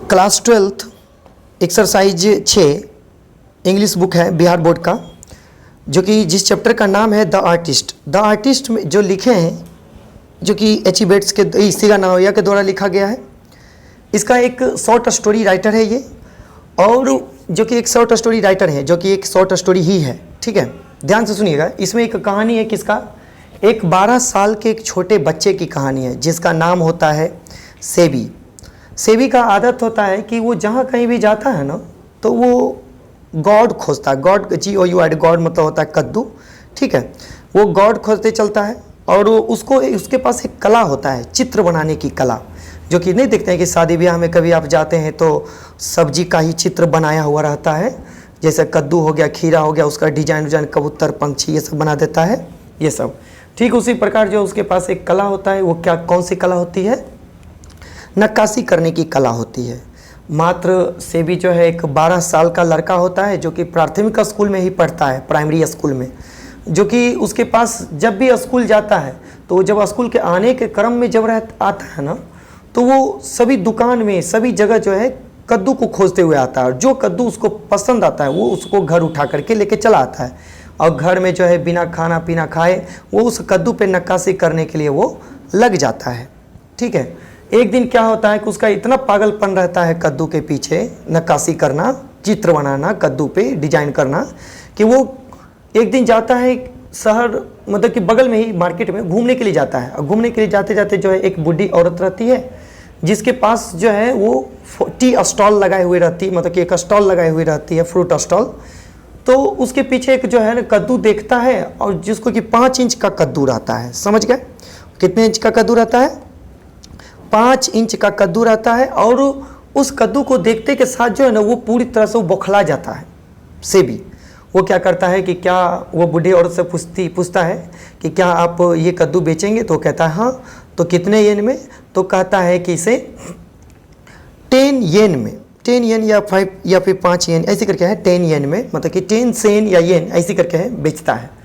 Class 12th exercise 6 English book है Bihar board का, जो कि जिस चैप्टर का नाम है द आर्टिस्ट। द आर्टिस्ट में जो लिखे हैं, जो कि एच ई बेट्स के सिगा नावैया के द्वारा लिखा गया है। इसका एक शॉर्ट स्टोरी राइटर है ये, और जो कि एक शॉर्ट स्टोरी राइटर है, जो कि एक शॉर्ट स्टोरी ही है। ठीक है, ध्यान से सुनिएगा। इसमें एक कहानी है किसका, एक 12 साल के एक छोटे बच्चे की कहानी है, जिसका नाम होता है सेबी। सेबी का आदत होता है कि वो जहाँ कहीं भी जाता है ना, तो वो गॉड खोजता है। गॉड GOUD, गॉड मतलब होता है कद्दू। ठीक है, वो गॉड खोजते चलता है, और उसको उसके पास एक कला होता है, चित्र बनाने की कला, जो कि नहीं देखते हैं कि शादी ब्याह में कभी आप जाते हैं तो सब्जी का ही चित्र बनाया हुआ रहता है, जैसे कद्दू हो गया, खीरा हो गया, उसका डिजाइन कबूतर, पंछी, ये सब बना देता है, ये सब। ठीक उसी प्रकार जो उसके पास एक कला होता है, वो क्या, कौन सी कला होती है, नक्काशी करने की कला होती है। मात्र सेबी जो है एक 12 साल का लड़का होता है, जो कि प्राथमिक स्कूल में ही पढ़ता है, प्राइमरी स्कूल में, जो कि उसके पास जब भी स्कूल जाता है तो जब स्कूल के आने के क्रम में जब आता है ना, तो वो सभी दुकान में, सभी जगह जो है कद्दू को खोजते हुए आता है, और जो कद्दू उसको पसंद आता है वो उसको घर उठा करके लेके चला आता है, और घर में जो है बिना खाना पीना खाए वो उस कद्दू पे नक्काशी करने के लिए वो लग जाता है। ठीक है, एक दिन क्या होता है कि उसका इतना पागलपन रहता है कद्दू के पीछे नक्काशी करना, चित्र बनाना, कद्दू पे डिजाइन करना, कि वो एक दिन जाता है शहर, मतलब कि बगल में ही मार्केट में घूमने के लिए जाता है, और घूमने के लिए जाते जाते जो है एक बूढ़ी औरत रहती है, जिसके पास जो है वो टी स्टॉल लगाए हुए रहती है, मतलब कि एक स्टॉल लगाई हुई रहती है, फ्रूट स्टॉल। तो उसके पीछे एक जो है ना कद्दू देखता है, और जिसको कि 5 इंच का कद्दू रहता है। समझ गए, कितने इंच का कद्दू रहता है, 5 इंच का कद्दू रहता है। और उस कद्दू को देखते के साथ जो है ना वो पूरी तरह से वो बौखला जाता है सेबी। वो क्या करता है कि क्या, वो बूढ़ी औरत से पूछता है कि क्या आप ये कद्दू बेचेंगे, तो कहता है हाँ। तो कितने येन में, तो कहता है कि इसे 10 येन में, 10 येन या 5 या फिर 5 येन ऐसे करके है, 10 येन में, मतलब कि 10 सेन या येन ऐसे करके है बेचता है।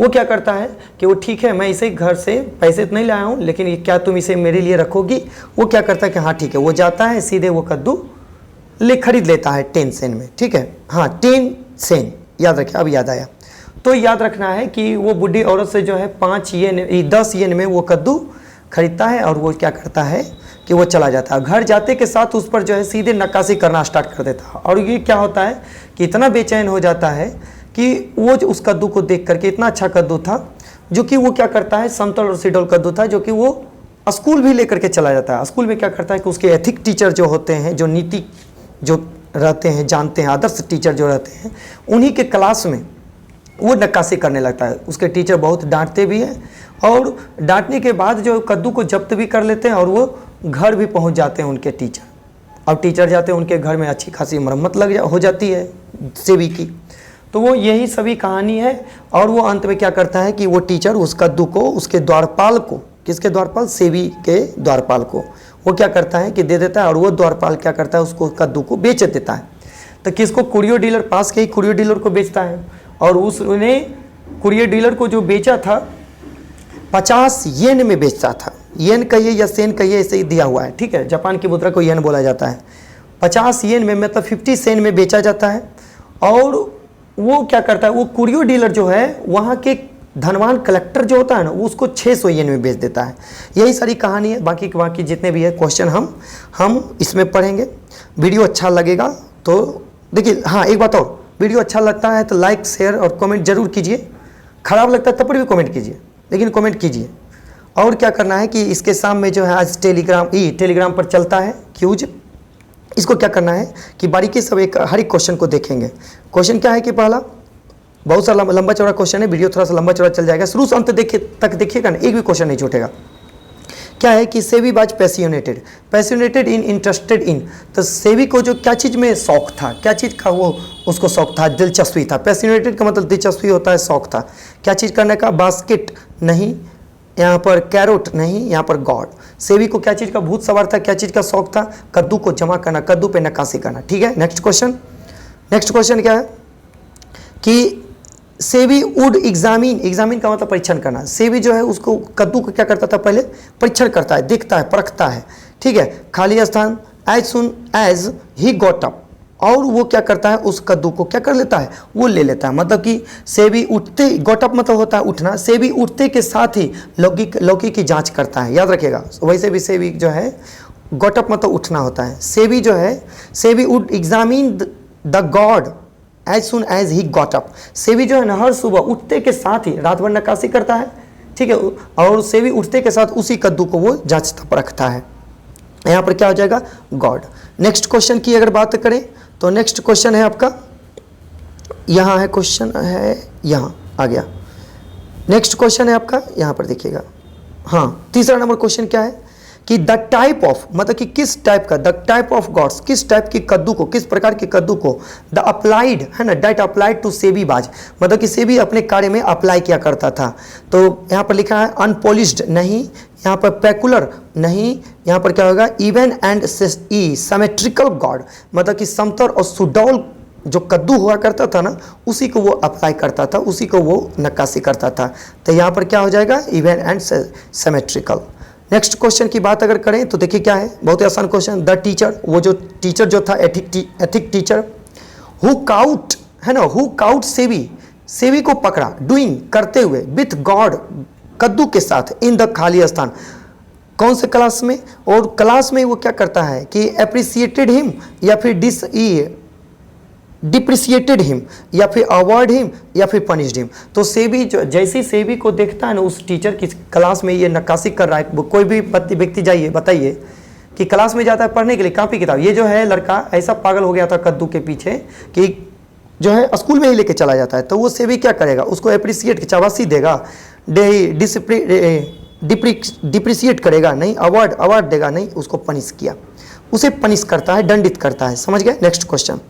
वो क्या करता है कि वो ठीक है, मैं इसे घर से पैसे तो नहीं लाया हूँ, लेकिन क्या तुम इसे मेरे लिए रखोगी। वो क्या करता है कि हाँ ठीक है, वो जाता है सीधे वो कद्दू खरीद लेता है 10 सेन में। ठीक है, हाँ 10 सेन, याद रखें, अब याद आया। तो याद रखना है कि वो बूढ़ी औरत से जो है 5 येन 10 येन में वो कद्दू खरीदता है, और वो क्या करता है कि वो चला जाता है। घर जाते के साथ उस पर जो है सीधे नक्काशी करना स्टार्ट कर देता है। और ये क्या होता है कि इतना बेचैन हो जाता है कि वो जो उस कद्दू को देख करके, इतना अच्छा कद्दू था, जो कि वो क्या करता है, समतल और सिडोल कद्दू था, जो कि वो स्कूल भी लेकर के चला जाता है। स्कूल में क्या करता है कि उसके एथिक टीचर जो होते हैं, जो नीति जो रहते हैं, जानते हैं, आदर्श टीचर जो रहते हैं, उन्हीं के क्लास में वो नक्काशी करने लगता है। उसके टीचर बहुत डांटते भी हैं, और डांटने के बाद जो कद्दू को जब्त भी कर लेते हैं, और वो घर भी पहुंच जाते हैं उनके टीचर। अब टीचर जाते हैं उनके घर में, अच्छी खासी मरम्मत हो जाती है सेबी की। तो वो यही सभी कहानी है। और वो अंत में क्या करता है कि वो टीचर उस कद्दू को उसके द्वारपाल को, किसके द्वारपाल, सेबी के द्वारपाल को, वो क्या करता है कि दे देता है, और वो द्वारपाल क्या करता है, उसको कद्दू को बेच देता है। तो किसको, कुरियर डीलर, पास के ही कुरियर डीलर को बेचता है। और उसने कुरियर डीलर को जो बेचा था 50 येन में बेचता था। येन कहिए या सेन कहिए, ऐसे ही दिया हुआ है। ठीक है, जापान की मुद्रा को येन बोला जाता है। 50 येन में, मतलब 50 सेन में बेचा जाता है। और वो क्या करता है, वो कुरियर डीलर जो है, वहाँ के धनवान कलेक्टर जो होता है ना, वो उसको 600 येन में बेच देता है। यही सारी कहानी है। बाकी जितने भी है क्वेश्चन हम इसमें पढ़ेंगे। वीडियो अच्छा लगेगा तो देखिए, हाँ एक बात और, वीडियो अच्छा लगता है तो लाइक, शेयर और कमेंट जरूर कीजिए। खराब लगता है तब पर भी कमेंट कीजिए, लेकिन कमेंट कीजिए। और क्या करना है कि इसके सामने जो है आज टेलीग्राम पर चलता है क्यूज, इसको क्या करना है कि बारीकी सब हर एक क्वेश्चन को देखेंगे। क्वेश्चन क्या है कि पहला, बहुत सारा लंबा चौड़ा क्वेश्चन है, वीडियो थोड़ा सा लंबा चौड़ा चल जाएगा, शुरू से अंत तक देखिएगा ना, एक भी क्वेश्चन नहीं छूटेगा। क्या है कि सेबी was passionated in, interested in. तो सेबी को जो क्या चीज़ में शौक था, क्या चीज़ का वो उसको शौक था, दिलचस्पी था। पैसियोनेटेड का मतलब दिलचस्पी होता है, शौक था। क्या चीज़ करने का, बास्केट नहीं, यहाँ पर कैरोट नहीं, यहाँ पर गॉड। सेबी को क्या चीज़ का भूत सवार था, क्या चीज़ का शौक था, कद्दू को जमा करना, कद्दू पे नक्काशी करना। ठीक है, नेक्स्ट क्वेश्चन क्या है कि सेबी वुड एग्जामिन का मतलब परीक्षण करना। सेबी जो है उसको कद्दू को क्या करता था, पहले परीक्षण करता है, देखता है, परखता है। ठीक है, खाली स्थान, as soon as he got up, और वो क्या करता है, उस कद्दू को क्या कर लेता है, वो ले लेता है। मतलब कि सेबी उठते, गॉट अप मतलब होता है उठना, सेबी उठते के साथ ही लौकी की जांच करता है, याद रखिएगा। वैसे भी सेबी जो है गॉट अप मतलब उठना होता है। सेबी जो है, Sebi would examine the god as soon as he got up. Sebi जो है ना हर सुबह उठते के साथ ही, रात भर नक्काशी करता है, ठीक है, और सेबी उठते के साथ उसी कद्दू को वो जांचता परखता है। यहाँ पर क्या हो जाएगा, गॉड। नेक्स्ट क्वेश्चन की अगर बात करें तो नेक्स्ट क्वेश्चन है आपका, यहाँ है क्वेश्चन है, यहाँ आ गया। नेक्स्ट क्वेश्चन है आपका, यहाँ पर देखिएगा। हाँ, तीसरा नंबर क्वेश्चन क्या है कि द टाइप ऑफ, मतलब कि किस टाइप का, द टाइप ऑफ गॉड्स, किस टाइप की कद्दू को, किस प्रकार के कद्दू को, द अप्लाइड है ना, डेट अप्लाइड टू सेबी बाज, मतलब कि सेबी अपने कार्य में अप्लाई किया करता था। तो यहाँ पर लिखा है अनपॉलिश्ड नहीं, यहाँ पर पेकुलर नहीं, यहाँ पर क्या होगा, इवन एंड सिमेट्रिकल गॉड, मतलब कि समतल और सुडौल जो कद्दू हुआ करता था ना, उसी को वो अप्लाई करता था, उसी को वो नक्काशी करता था। तो यहाँ पर क्या हो जाएगा, even and symmetrical. Next question की बात अगर करें तो देखिए क्या है, बहुत ही आसान क्वेश्चन। द टीचर, वो जो टीचर जो था, एथिक टीचर, हु काउट है ना, हु काउट सेबी, सेबी को पकड़ा, डूइंग करते हुए, विथ गॉड कद्दू के साथ, इन द खाली स्थान, कौन से क्लास में, और क्लास में वो क्या करता है कि अप्रिसिएटेड हिम या फिर डिप्रिसिएटेड हिम या फिर अवॉर्ड हिम या फिर पनिश्ड हिम। तो सेबी जो जैसे ही सेबी को देखता है ना, उस टीचर की क्लास में ये नक्काशी कर रहा है, कोई भी व्यक्ति जाइए बताइए कि क्लास में जाता है पढ़ने के लिए कॉपी किताब, ये जो है लड़का ऐसा पागल हो गया था कद्दू के पीछे कि जो है स्कूल में ही लेके चला जाता है। तो वो सेबी क्या करेगा, उसको अप्रिसिएट, शाबाशी देगा, डिप्रिसिएट करेगा नहीं, अवार्ड देगा नहीं, उसको पनिश किया, उसे पनिश करता है, दंडित करता है। समझ गए। Next question,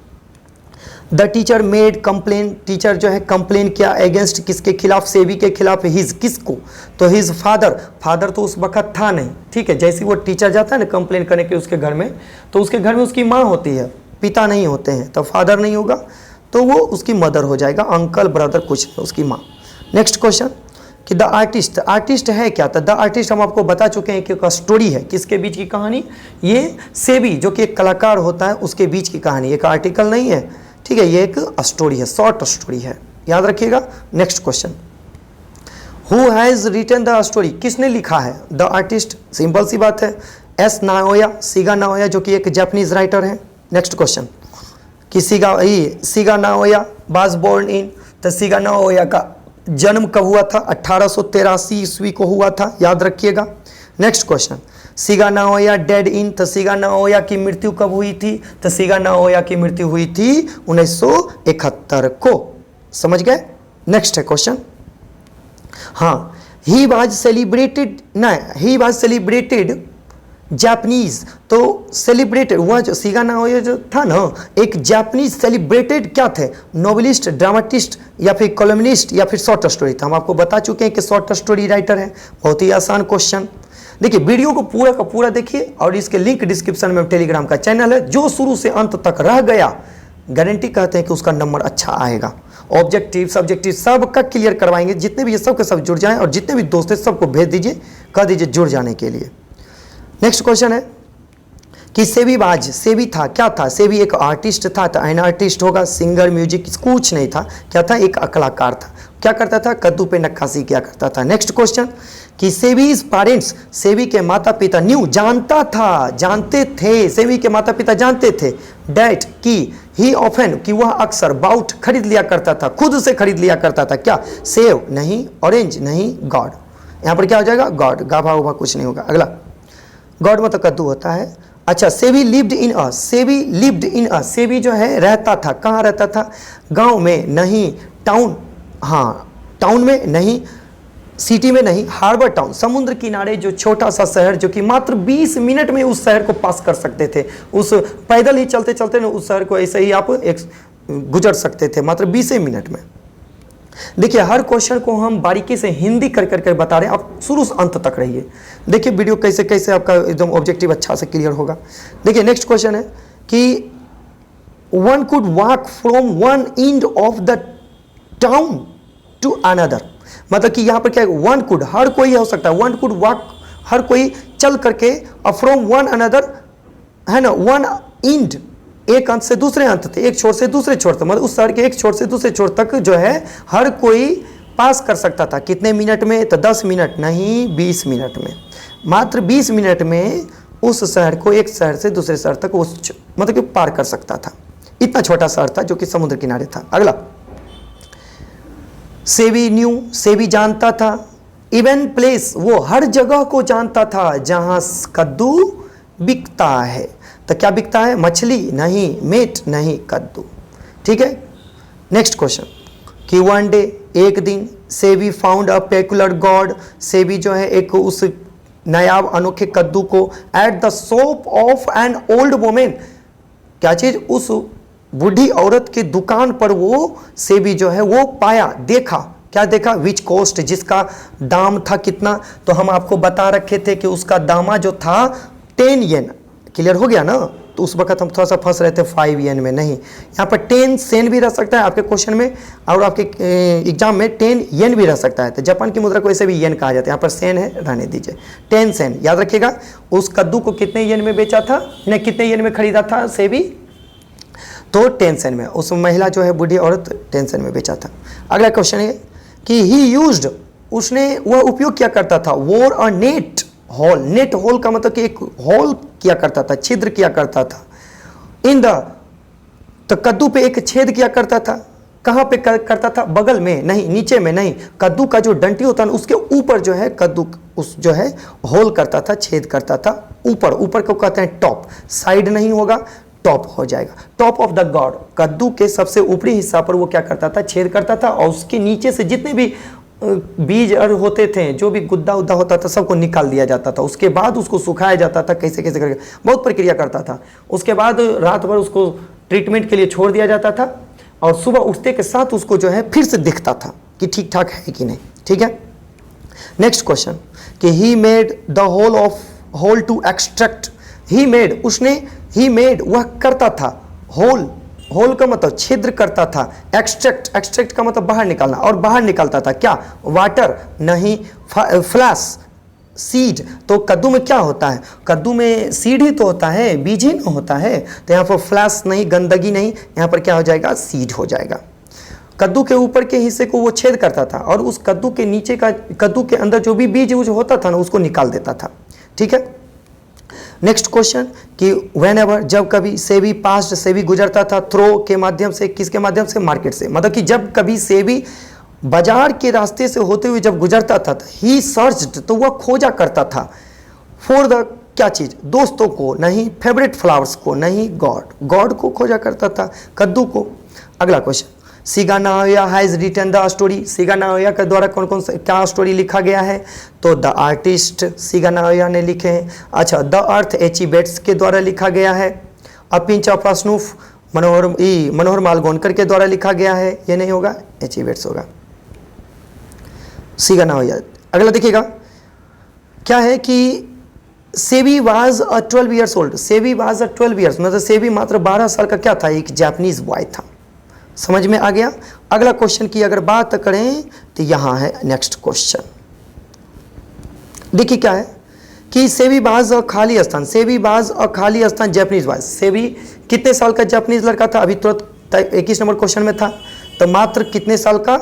the teacher made complain, teacher जो है कंप्लेन किया अगेंस्ट, किसके खिलाफ, सेबी के खिलाफ। हिज, किसको, तो हिज फादर तो उस वक्त था नहीं, ठीक है। जैसे वो टीचर जाता है ना कंप्लेन करने के उसके घर में, तो उसके घर में उसकी माँ होती है, पिता नहीं होते हैं, तो फादर नहीं होगा, तो वो उसकी मदर हो जाएगा, अंकल ब्रदर कुछ नहीं, उसकी माँ। नेक्स्ट क्वेश्चन कि द आर्टिस्ट, आर्टिस्ट है क्या, तो द आर्टिस्ट हम आपको बता चुके हैं कि एक स्टोरी है, किसके बीच की कहानी, ये सेबी जो कि एक कलाकार होता है उसके बीच की कहानी, एक आर्टिकल नहीं है, ठीक है, ये एक स्टोरी है, शॉर्ट स्टोरी है, याद रखिएगा। Next question, who has written the story, किसने लिखा है, द आर्टिस्ट, सिंपल सी बात है, एस नाओया, सीगा नाओया जो कि एक जापानीज राइटर है। नेक्स्ट क्वेश्चन कि सीगा नाओया वाज बोर्न इन, तो सीगा नाओया का जन्म कब हुआ था, 1883 ईस्वी को हुआ था, याद रखिएगा। नेक्स्ट क्वेश्चन, सीगा नाओया डेड इन, तो सीगा नाओया की मृत्यु कब हुई थी, तो सीगा नाओया की मृत्यु हुई थी 1971 को। समझ गए। नेक्स्ट है क्वेश्चन, हाँ, ही वाज सेलिब्रेटेड जापानीज, तो सेलिब्रेटेड वह जो सीगा नाओया जो था ना, एक जापानीज सेलिब्रेटेड क्या थे, नोवेलिस्ट, ड्रामाटिस्ट या फिर कॉलमनिस्ट या फिर शॉर्ट स्टोरी था। हम आपको बता चुके हैं कि शॉर्ट स्टोरी राइटर है। बहुत ही आसान क्वेश्चन। देखिए वीडियो को पूरा का पूरा देखिए, और इसके लिंक डिस्क्रिप्शन में टेलीग्राम का चैनल है, जो शुरू से अंत तक रह गया गारंटी कहते हैं कि उसका नंबर अच्छा आएगा। ऑब्जेक्टिव सब्जेक्टिव सब का क्लियर करवाएंगे, जितने भी ये सब के सब जुड़ जाएं, और जितने भी दोस्त हैं सबको भेज दीजिए, कह दीजिए जुड़ जाने के लिए। नेक्स्ट क्वेश्चन है कि सेबी था क्या था, सेबी एक आर्टिस्ट था, तो एन आर्टिस्ट होगा, सिंगर, म्यूजिक कुछ नहीं था, क्या था, एक कलाकार था। क्या करता था, कद्दू पे नक्काशी किया करता था। नेक्स्ट क्वेश्चन कि सेबीज पेरेंट्स, सेबी के माता पिता, न्यू जानते थे, सेबी के माता पिता जानते थे, डैट की ही ऑफन कि वह अक्सर, बाउट खरीद लिया करता था, खुद से खरीद लिया करता था, क्या, सेव नहीं, ऑरेंज नहीं, गॉड। यहाँ पर क्या हो जाएगा, गॉड, गाभा उभा कुछ नहीं होगा। अगला, गॉड मतलब कद्दू होता है। अच्छा, सेबी लिव्ड इन अ, सेबी जो है रहता था, कहाँ रहता था, गांव में नहीं, टाउन, हाँ टाउन में नहीं, सिटी में नहीं, हार्बर टाउन, समुद्र किनारे जो छोटा सा शहर, जो कि मात्र 20 मिनट में उस शहर को पास कर सकते थे, उस पैदल ही चलते चलते ना उस शहर को ऐसे ही आप गुजर सकते थे मात्र 20 मिनट में। देखिए हर क्वेश्चन को हम बारीकी से हिंदी कर करके बता रहे हैं, आप शुरू से अंत तक रहिए, देखिए वीडियो कैसे कैसे आपका एकदम ऑब्जेक्टिव अच्छा से क्लियर होगा। देखिए नेक्स्ट क्वेश्चन है कि one could walk from one end of the town to another, मतलब कि यहाँ पर क्या है, वन कुड, हर कोई हो सकता है, वन कुड वॉक, हर कोई चल करके, फ्रॉम वन अनदर है ना, वन इंड, एक अंत से दूसरे अंत तक, एक छोर से दूसरे छोर तक, मतलब उस शहर के एक छोर से दूसरे छोर तक जो है हर कोई पास कर सकता था। कितने मिनट में? तो 10 मिनट नहीं, 20 मिनट में। मात्र 20 मिनट में उस शहर को एक शहर से दूसरे शहर तक उस मतलब कि पार कर सकता था। इतना छोटा शहर था जो कि समुद्र किनारे था। अगला, सेवी न्यू, सेवी जानता था। इवन प्लेस, वो हर जगह को जानता था जहां कद्दू बिकता है। तो क्या बिकता है? मछली नहीं, मीट नहीं, कद्दू। ठीक है। नेक्स्ट क्वेश्चन कि वन डे, एक दिन, सेवी फाउंड अ पेक्युलर गॉड, सेवी जो है एक उस नायाब अनोखे कद्दू को at the shop of an old women, क्या चीज? उस बूढ़ी औरत की दुकान पर वो सेवी जो है वो पाया, देखा। क्या देखा? विच कॉस्ट, जिसका दाम था कितना? तो हम आपको बता रखे थे कि उसका दामा जो था 10 येन। क्लियर हो गया ना? तो उस वक्त हम थोड़ा सा फंस रहे थे 5 येन में, नहीं, यहाँ पर 10 सेन भी रह सकता है आपके क्वेश्चन में, और आपके एग्जाम में 10 येन भी रह सकता है। तो जापान की मुद्रा को ऐसे भी येन कहा जाता है, यहाँ पर सेन है, रहने दीजिए। 10 सेन याद रखिएगा। उस कद्दू को कितने येन में बेचा था, नहीं कितने येन में खरीदा था सेवी? तो 10 सेन में। उस महिला जो है बूढ़ी औरत 10 सेन में बेचा था। अगला क्वेश्चन है कि ही यूज्ड, उसने वह उपयोग क्या करता था? वोर अ नेट होल, नेट होल का मतलब कि एक होल किया करता था, छिद्र किया करता था। इन द, तो कद्दू पे एक छेद किया करता था। कहाँ पे करता था? बगल में नहीं, नीचे में नहीं, कद्दू का जो डंटी होता है उसके ऊपर जो है कद्दू उस जो है होल करता था, छेद करता था। ऊपर, ऊपर को कहते हैं टॉप, साइड नहीं होगा, टॉप हो जाएगा। टॉप ऑफ द गॉड, कद्दू के सबसे ऊपरी हिस्सा पर वो क्या करता था? छेद करता था, और उसके नीचे से जितने भी बीज और होते थे, जो भी गुद्दा उद्दा होता था, सबको निकाल दिया जाता था। उसके बाद उसको सुखाया जाता था, कैसे कैसे करके बहुत प्रक्रिया करता था। उसके बाद रात भर उसको ट्रीटमेंट के लिए छोड़ दिया जाता था, और सुबह उठते के साथ उसको जो है फिर से दिखता था कि ठीक ठाक है कि नहीं। ठीक है। नेक्स्ट क्वेश्चन कि he made the hole of hole to extract, he made, उसने, ही मेड वह करता था, होल, होल का मतलब छिद्र करता था, एक्सट्रैक्ट, एक्सट्रैक्ट का मतलब बाहर निकालना, और बाहर निकालता था क्या? वाटर नहीं, फ्लैश, सीड। तो कद्दू में क्या होता है? कद्दू में सीड ही तो होता है, बीज ही ना होता है। तो यहाँ पर फ्लैश नहीं, गंदगी नहीं, यहाँ पर क्या हो जाएगा? सीड हो जाएगा। कद्दू के ऊपर के हिस्से को वो छेद करता था, और उस कद्दू के नीचे का, कद्दू के अंदर जो भी बीज होता था ना, उसको निकाल देता था। ठीक है। नेक्स्ट क्वेश्चन कि वेन एवर, जब कभी, सेवी पास्ट, सेवी गुजरता था, थ्रो के माध्यम से, किसके माध्यम से? मार्केट से। मतलब कि जब कभी सेवी बाजार के रास्ते से होते हुए जब गुजरता था, ही सर्च्ड, तो वह खोजा करता था, फॉर द, क्या चीज? दोस्तों को नहीं, फेवरेट फ्लावर्स को नहीं, गॉड, गॉड को खोजा करता था, कद्दू को। अगला question, Shiga Naoya has written the story, Shiga Naoya के द्वारा कौन कौन सा क्या स्टोरी लिखा गया है? तो द आर्टिस्ट सिगा नाओया ने लिखे हैं। अच्छा, द अर्थ एच.ई. बेट्स के द्वारा लिखा गया है। अ पिंच ऑफ स्नूफ मनोहर मालगोनकर के द्वारा लिखा गया है। ये नहीं होगा, एच.ई. बेट्स होगा, सिगा नाओया। अगला देखिएगा क्या है कि सेवी वाज अ 12 ईयर्स ओल्ड, सेवी वाज अ 12 ईयर्स, मतलब सेवी मात्र 12 साल का क्या था? एक जापानीज बॉय था। समझ में आ गया। अगला क्वेश्चन की अगर बात करें तो यहां है नेक्स्ट क्वेश्चन, देखिए क्या है कि सेवी बाज और खाली स्थान, सेवी बाज और खाली स्थान जापानीज बॉय। सेवी कितने साल का जापानीज लड़का था? अभी तुरंत 21 नंबर क्वेश्चन में था। तो मात्र कितने साल का?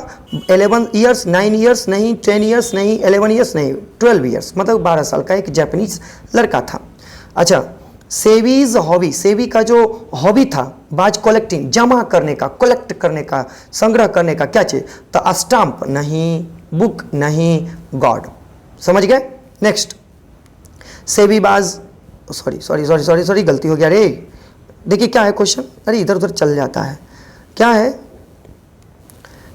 11 ईयर्स, 9 ईयर्स नहीं, 10 ईयर्स नहीं, 11 ईयर्स नहीं, 12 ईयर्स, मतलब 12 साल का एक जापानीज लड़का था। अच्छा, सेवीज हॉबी, सेवी का जो हॉबी था बाज कलेक्टिंग, जमा करने का, कलेक्ट करने का, संग्रह करने का, क्या चीज? तो स्टाम्प नहीं, बुक नहीं, गॉड। समझ गए। नेक्स्ट, सेवी बाज, सॉरी गलती हो गया रे। देखिए क्या है क्वेश्चन, अरे इधर उधर चल जाता है। क्या है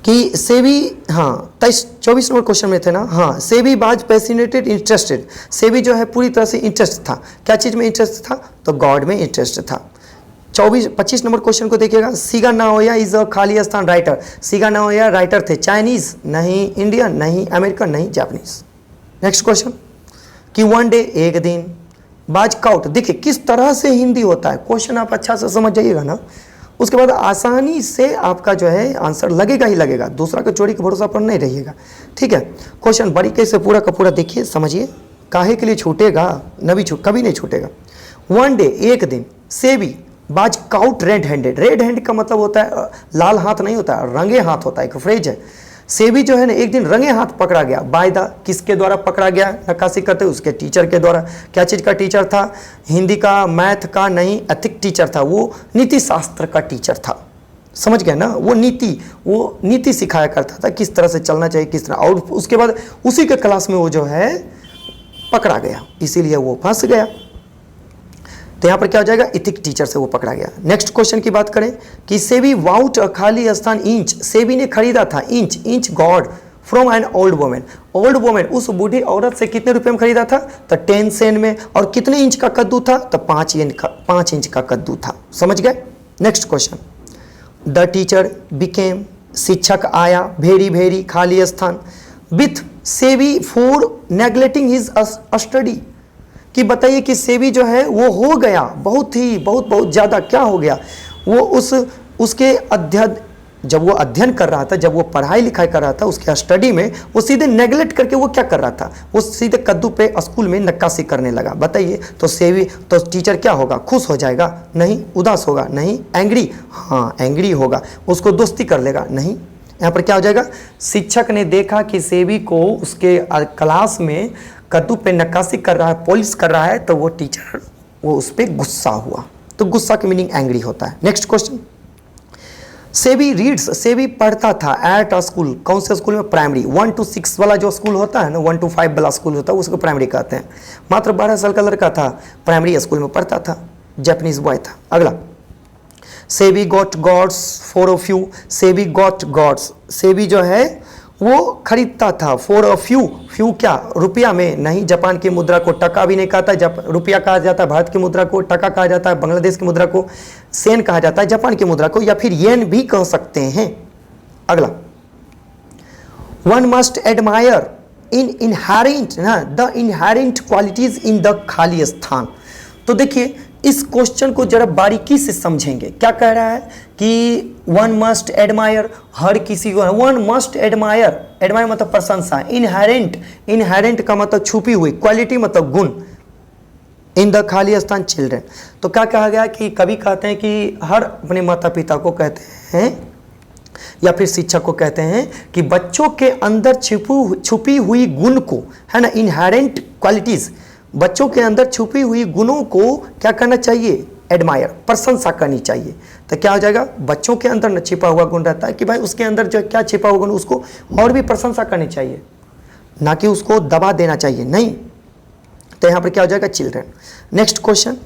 कि सेवी, हाँ 24 नंबर क्वेश्चन में थे ना, हाँ, सेवी बाज पैसिनेटेड इंटरेस्टेड, सेवी जो है पूरी तरह से इंटरेस्ट था, क्या चीज़ में इंटरेस्ट था? तो गॉड में इंटरेस्ट था। 25 नंबर क्वेश्चन को देखिएगा, सिगा नाओया इज अ खाली स्थान राइटर, सिगा नाओया राइटर थे, चाइनीज नहीं, इंडियन नहीं, अमेरिकन नहीं, जापानीज। नेक्स्ट क्वेश्चन कि वन डे, एक दिन, बाज काउट, देखिए किस तरह से हिंदी होता है, क्वेश्चन आप अच्छा से समझ जाइएगा ना, उसके बाद आसानी से आपका जो है आंसर लगेगा ही लगेगा, दूसरा का चोरी के भरोसा पर नहीं रहिएगा। ठीक है, क्वेश्चन बारीकी से पूरा का पूरा देखिए, समझिए, काहे के लिए छूटेगा, कभी नहीं छूटेगा। वन डे, एक दिन, सेबी बाज cout red handed. Red hand का मतलब होता है लाल हाथ नहीं होता है, रंगे हाथ होता है, एक फ्रेज है। सेबी जो है ना एक दिन रंगे हाथ पकड़ा गया। बाय द, किसके द्वारा पकड़ा गया नक्काशी करते, उसके टीचर के द्वारा। क्या चीज़ का टीचर था? हिंदी का, मैथ का नहीं, एथिक टीचर था, वो नीति शास्त्र का टीचर था। समझ गए ना? वो नीति सिखाया करता था, किस तरह से चलना चाहिए, किस तरह। और उसके बाद उसी के क्लास में वो जो है पकड़ा गया, इसीलिए वो फंस गया। तो यहाँ पर क्या हो जाएगा? इथिक टीचर से वो पकड़ा गया। नेक्स्ट क्वेश्चन की बात करें कि सेबी वाउट खाली स्थान इंच। सेबी ने खरीदा था inch God from an old women. Old women उस बूढ़ी औरत से कितने रुपए में खरीदा था? तो 10 सेंट में। और कितने इंच का कद्दू था? तो 5 इंच का कद्दू था। समझ गए? Next question, the teacher became, शिक्षक आया, भेरी खाली स्थान, with SEBI for neglecting his study. कि बताइए कि सेबी जो है वो हो गया बहुत ज़्यादा, क्या हो गया? वो उसके जब वो अध्ययन कर रहा था, जब वो पढ़ाई लिखाई कर रहा था, उसके स्टडी में वो सीधे नेगलेक्ट करके वो क्या कर रहा था? वो सीधे कद्दू पे स्कूल में नक्काशी करने लगा। बताइए तो टीचर क्या होगा? खुश हो जाएगा? नहीं। उदास होगा? नहीं। एंग्री? हाँ एंग्री होगा। उसको दोस्ती कर लेगा? नहीं। यहाँ पर क्या हो जाएगा? शिक्षक ने देखा कि सेबी को उसके क्लास में कद्दू पे नक्काशी कर रहा है, पॉलिश कर रहा है, तो वो टीचर वो उस पर गुस्सा हुआ। तो गुस्सा की मीनिंग एंग्री होता है। Next question, SEBI reads, SEBI पढ़ता था एट अ स्कूल। कौन से स्कूल में? प्राइमरी। 1 to 6 वाला जो स्कूल होता है ना, 1 to 5 वाला स्कूल होता है, उसको प्राइमरी कहते हैं। मात्र 12 साल का लड़का था, प्राइमरी स्कूल में पढ़ता था, जापानीज बॉय था। अगला, Sebi got gods for a few. Sebi got gods, Sebi जो है वो खरीदता था फॉर अ फ्यू क्या? रुपया में? नहीं। जापान की मुद्रा को टका भी नहीं कहता है, रुपया कहा जाता है। भारत की मुद्रा को टका कहा जाता है, बांग्लादेश की मुद्रा को सेन कहा जाता है, जापान की मुद्रा को या फिर येन भी कह सकते हैं। अगला, one must admire the inherent qualities in the खाली स्थान। तो देखिए इस क्वेश्चन को जरा बारीकी से समझेंगे। क्या कह रहा है कि वन मस्ट एडमायर, हर किसी को वन मस्ट एडमायर, एडमायर मतलब प्रशंसा, इनहेरेंट का मतलब छुपी हुई, क्वालिटी मतलब गुण, इन द खाली स्थान चिल्ड्रन। तो क्या कहा गया कि कभी कहते हैं कि हर अपने माता पिता को कहते हैं या फिर शिक्षक को कहते हैं कि बच्चों के अंदर छुपी हुई गुण को, है ना, इनहेरेंट क्वालिटीज, बच्चों के अंदर छुपी हुई गुणों को क्या करना चाहिए? एडमायर, प्रशंसा करनी चाहिए। तो क्या हो जाएगा? बच्चों के अंदर न छिपा हुआ गुण रहता है कि भाई उसके अंदर जो क्या छिपा हुआ गुण, उसको और भी प्रशंसा करनी चाहिए, ना कि उसको दबा देना चाहिए, नहीं। तो यहाँ पर क्या हो जाएगा? चिल्ड्रन। नेक्स्ट क्वेश्चन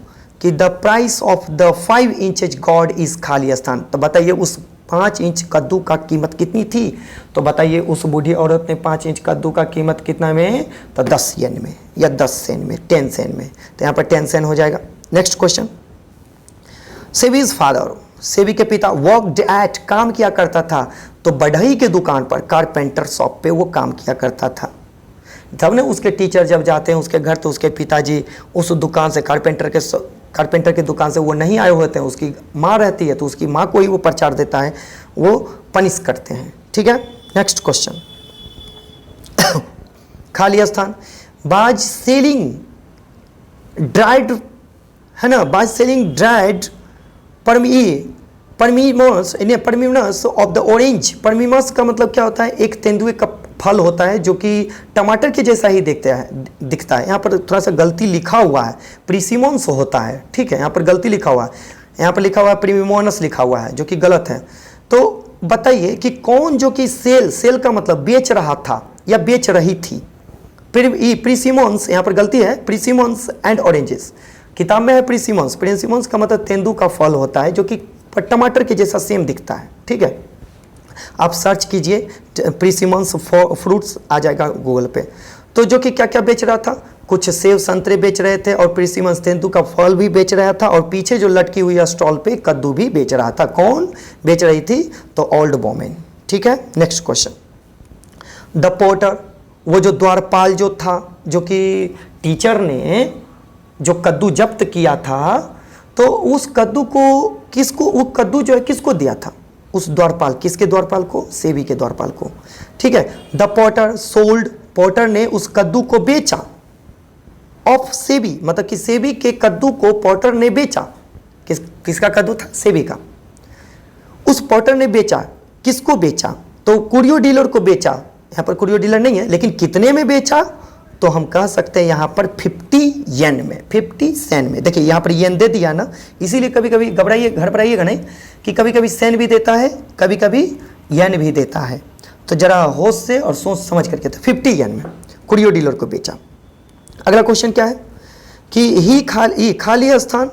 कि the price of the 5 inches God is खाली स्थान। तो बताइए उस 5 इंच कद्दू का कीमत कितनी थी? तो बताइए उस बूढ़ी औरत ने 5 इंच कद्दू का कीमत कितना में? तो 10 येन में या 10 सेन में, 10 सेन में। तो यहाँ पर 10 सेन हो जाएगा। Next question, SEBI's father, SEBI के पिता वर्कड एट, काम किया करता था, तो बढ़ई के दुकान पर, कारपेंटर शॉप पे वो काम किया करता था। तब ने उसके टीचर जब जाते हैं उसके घर तो उसके पिताजी उस दुकान से, कारपेंटर की दुकान से वो नहीं आए होते हैं, उसकी माँ रहती है, तो उसकी माँ को ही वो प्रचार देता है, वो पनिश करते हैं। ठीक है। नेक्स्ट क्वेश्चन, खाली स्थान, बाज सेलिंग ड्राइड, है ना, was selling dried persimmons of the orange. Persimmons का मतलब क्या होता है? एक तेंदुए का फल होता है जो कि टमाटर के जैसा ही दिखता है। यहाँ पर थोड़ा सा गलती लिखा हुआ है, प्रीसिमोन्स होता है, ठीक है, यहाँ पर गलती लिखा हुआ है, यहाँ पर लिखा हुआ है प्रीमिमोनस लिखा हुआ है, जो कि गलत है। तो बताइए कि कौन जो कि सेल का मतलब बेच रहा था या बेच रही थी? प्रीसिमोन्स, यहाँ पर गलती है, प्रीसिमोन्स एंड ऑरेंजेस। किताब में है प्रीसिमोन्स का मतलब तेंदू का फल होता है जो कि टमाटर के जैसा सेम दिखता है। ठीक है, आप सर्च कीजिए प्रीसिमोन्स फ्रूट्स, आ जाएगा गूगल पे। तो जो कि क्या क्या बेच रहा था? कुछ सेब संतरे बेच रहे थे, और प्रीसिमोन्स तेंदू का फल भी बेच रहा था, और पीछे जो लटकी हुई स्टॉल पे कद्दू भी बेच रहा था। कौन बेच रही थी? तो ओल्ड वोमेन। ठीक है। नेक्स्ट क्वेश्चन, द पोर्टर, वो जो द्वारपाल जो था, जो कि टीचर ने जो कद्दू जब्त किया था, तो उस कद्दू को किसको, वो कद्दू जो है किसको दिया था? उस द्वारपाल, किसके द्वारपाल को? सेबी के द्वारपाल को। ठीक है। द पोर्टर सोल्ड, पोर्टर ने उस कद्दू को बेचा, ऑफ सेबी, मतलब कि सेबी के कद्दू को पॉटर ने बेचा। किसका कद्दू था? सेबी का। उस पॉटर ने बेचा, किसको बेचा? तो कुरियो डीलर को बेचा। यहाँ पर कुरियो डीलर नहीं है, लेकिन कितने में बेचा? तो हम कह सकते हैं यहाँ पर 50 येन में, 50 सेन में। देखिए यहाँ पर येन दे दिया ना, इसीलिए कभी कभी घबराइए, घर पर आइएगा नहीं कि कभी कभी सेन भी देता है, कभी कभी येन भी देता है। तो जरा होश से और सोच समझ करके, तो 50 येन में कुरियो डीलर को बेचा। अगला क्वेश्चन क्या है कि ही खाली स्थान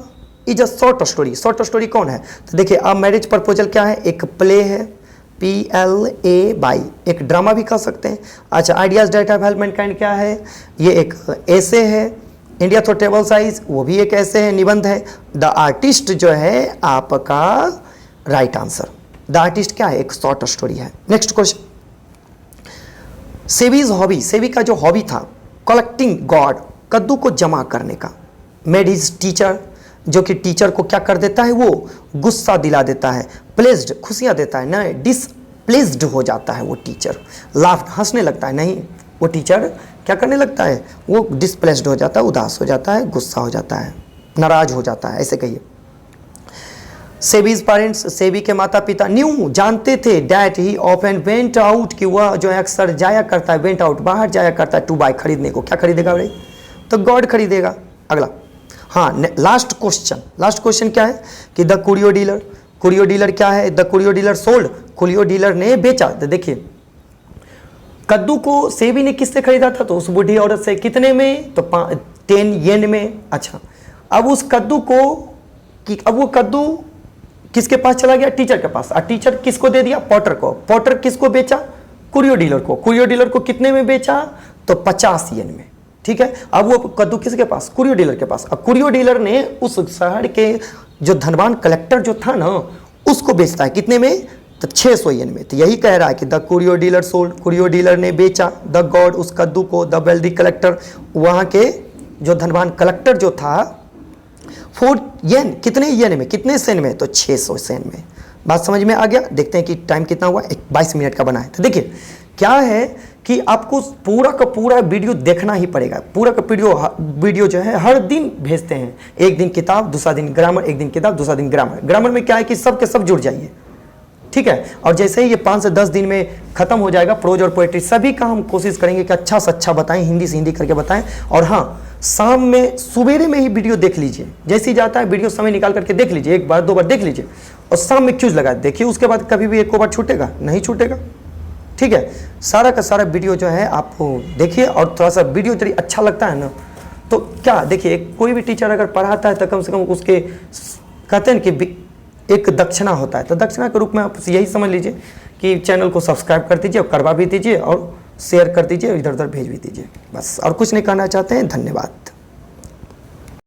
is a short story. Short story कौन है? तो देखिए अब मैरिज प्रपोजल क्या है? एक प्ले है, PLA, एक ड्रामा भी कह सकते हैं। अच्छा, आइडियाज डाटा डेवलपमेंट काइंड क्या है? ये एक ऐसे है। इंडिया थ्रो टेबल साइज, वो भी एक ऐसे है, निबंध है। द आर्टिस्ट जो है आपका राइट आंसर। द आर्टिस्ट क्या है? एक शॉर्ट स्टोरी है। Next question, SEBI's hobby, SEBI का जो हॉबी था कलेक्टिंग गॉड, कद्दू को जमा करने का। मेड हिज टीचर, जो कि टीचर को क्या कर देता है? वो गुस्सा दिला देता है। प्लेज्ड, खुशियां देता है ना, डिसप्लेज्ड हो जाता है वो टीचर। लाफ्ड, हंसने लगता है, नहीं, वो टीचर क्या करने लगता है? वो डिसप्लेज्ड हो जाता है, उदास हो जाता है, गुस्सा हो जाता है, नाराज हो जाता है, ऐसे कहिए। सेबीज पेरेंट्स, सेबी के माता पिता न्यू, जानते थे, that he often went out, कि वह जो है अक्सर जाया करता है, वेंट आउट, बाहर जाया करता है, टू बाय, खरीदने को। क्या खरीदेगा भाई? तो गॉड खरीदेगा। अगला, हाँ, लास्ट क्वेश्चन क्या है कि the curio dealer, curio dealer क्या है? The curio dealer sold, curio dealer ने बेचा। तो देखिए कद्दू को सेबी ने किससे खरीदा था? तो उस बूढ़ी औरत से। कितने में? तो 10 येन में। अच्छा, अब उस कद्दू को, अब वो कद्दू किसके पास चला गया? टीचर के पास। और टीचर किसको दे दिया? पॉटर को। पॉटर किसको बेचा? कुरियो डीलर को। कुरियो डीलर को कितने में बेचा? तो 50 येन में। ठीक है, अब वो कद्दू किसके पास? कुरियो डीलर के पास। अब कुरियो डीलर ने उस शहर के जो धनवान कलेक्टर जो था ना, उसको बेचता है। कितने में? तो 600 येन में। तो यही कह रहा है कि the curio dealer sold, curio dealer ने बेचा द गॉड, उस कद्दू को, द वेल्दी कलेक्टर, वहाँ के जो धनवान कलेक्टर जो था, 4 येन, कितने येन में, कितने सेन में? तो 600 सेन में। बात समझ में आ गया? देखते हैं कि टाइम कितना हुआ, 22 मिनट का बना है। तो देखिए क्या है कि आपको पूरा का पूरा वीडियो देखना ही पड़ेगा। पूरा का वीडियो जो है हर दिन भेजते हैं, एक दिन किताब, दूसरा दिन ग्रामर, एक दिन किताब, दूसरा दिन ग्रामर। ग्रामर में क्या है कि सब के सब जुड़ जाइए, ठीक है। और जैसे ही ये 5 से 10 दिन में खत्म हो जाएगा, प्रोज और पोएट्री सभी का हम कोशिश करेंगे कि अच्छा से अच्छा बताएं, हिंदी से हिंदी करके बताएं। और हाँ, शाम में सुबेरे में ही वीडियो देख लीजिए, जैसे ही जाता है वीडियो समय निकाल करके देख लीजिए, 1 बार 2 बार देख लीजिए, और शाम में क्यूज लगा देखिए। उसके बाद कभी भी 1 बार छूटेगा नहीं, छूटेगा, ठीक है। सारा का सारा वीडियो जो है आप देखिए, और थोड़ा सा वीडियो यदि अच्छा लगता है ना, तो क्या देखिए, कोई भी टीचर अगर पढ़ाता है तो कम से कम उसके कहते हैं कि एक दक्षिणा होता है, तो दक्षिणा के रूप में आप यही समझ लीजिए कि चैनल को सब्सक्राइब कर दीजिए, और करवा भी दीजिए, और शेयर कर दीजिए, इधर उधर भेज भी दीजिए, बस। और कुछ नहीं कहना चाहते हैं। धन्यवाद।